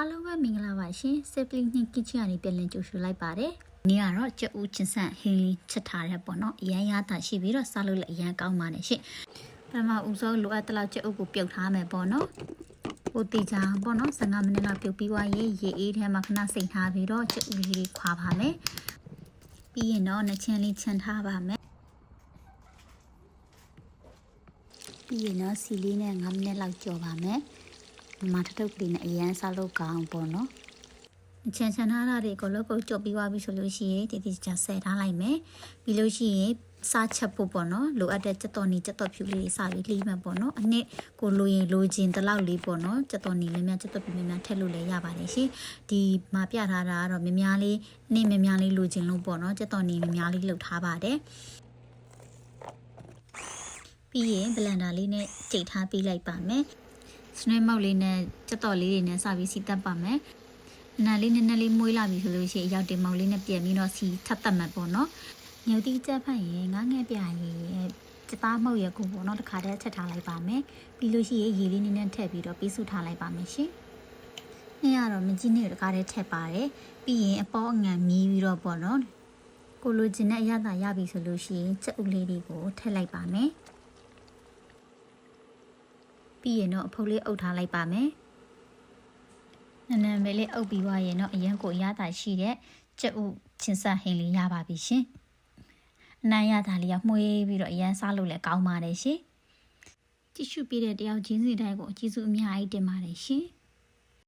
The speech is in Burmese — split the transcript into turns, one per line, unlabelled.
အားလုံးပဲမင်္ဂလာပါရှင်။ Safely နှင့် Kitchen ကနေပြန်လည်ကြိုဆိုလိုက်ပါတယ်။ဒီကတော့ကြက်ဥချင်းဆန့်ဟင်းလေးချက်ထားတဲ့ပေါ့နော်။အရန်ရတာရှိပြီးတော့စားလို့လည်းအရန်ကောင်းပါတယ်ရှင်။ပထမဦးဆုံးလိုအပ်တဲ့လောက်ကြက်ဥကိုပြုတ်ထားမယ်ပေါ့နော်။ဟိုတီချာပေါ့နော်15မိနစ်လောက်ပြုတ်ပြီးသွားရင်ရေအေးထဲမှာခဏစိတ်ထားပြီးတော့ကြက်ဥလေးတွေခွာပါမယ်။ပြီးရင်တော့နှချင်းလေးချန်ထားပါမယ်။ပြီးရင်တော့စီလေးနဲ့5မိနစ်လောက်ကြော်ပါမယ်။မာထထုပ်လေးနဲ့အရန်စားလို့ကောင်းပေါ့နော်။ချန်ထားတာတွေကိုလောက်ကိုကြော်ပြီးသွားပြီဆိုလို့ရှိရင်ဒီချာဆက်ထားလိုက်မယ်။ပြီးလို့ရှိရင်စားချက်ဖို့ပေါ့နော်လိုအပ်တဲ့ကြက်တော်နီကြက်တော်ဖြူလေးစားပြီးလှီးမှပေါ့နော်အနှစ်ကိုလိုရင်လိုချင်တလောက်လေးပေါ့နော်ကြက်တော်နီလေးများကြက်တော်ဖြူလေးများထည့်လို့လည်းရပါတယ်ရှင်ဒီမှာပြထားတာကတော့များများလေးနေ့များများလေးလိုချင်လို့ပေါ့နော်ကြက်တော်နီများများလေးလှုပ်ထားပါတယ်ပြီးရင်ဘလန်ဒါလေးနဲ့ကြိတ်ထားပေးလိုက်ပါမယ်စနွေးမောက်လေးနဲ့ကြက်တော်လေးတွေနဲ့စပြီးစီတက်ပါမယ်နာလေးနည်းနည်းလေးမွေးလာပြီဆိုလို့ရှိရင်ရောက်တင်မောက်လေးနဲ့ပြန်ပြီးတော့စီထပ်တက်မှတ်ပေါ့နော်ညိုတိကြက်ဖတ်ရင်ငါးငယ်ပြရင်စသားမှုတ်ရကူပေါ့နော်တစ်ခါတည်းချက်ထားလိုက်ပါမယ်ပြီးလို့ရှိရင်ရေလေးနည်းနည်းထည့်ပြီးတော့ပြီးစုထားလိုက်ပါမယ်ရှင်နေ့ကတော့မကြီးနေတစ်ခါတည်းထည့်ပါတယ်ပြီးရင်အပေါ်အငံမြည်ပြီးတော့ပေါ့နော်ကိုလိုချင်တဲ့အရသာရပြီဆိုလို့ရှိရင်ချက်ဥလေးတွေကိုထည့်လိုက်ပါမယ်ပြီးရင်တော့အဖုတ်လေးအုပ်ထားလိုက်ပါမယ်နည်းနည်းပဲလေးအုပ်ပြီးသွားရင်တော့အရင်ကိုအရသာရှိတဲ့ချက်ဥချင်းဆက်ဟင်းလေးရပါပြီရှင်အနံ့ရတာလေးကမှုေးပြီးတော့အရန်စားလို့လည်းကောင်းပါတယ်ရှင်ကြည့်ရှုပေးတဲ့တယောက်ချင်းစီတိုင်းကိုအကျေးဇူးအများကြီးတင်ပါတယ်ရှင်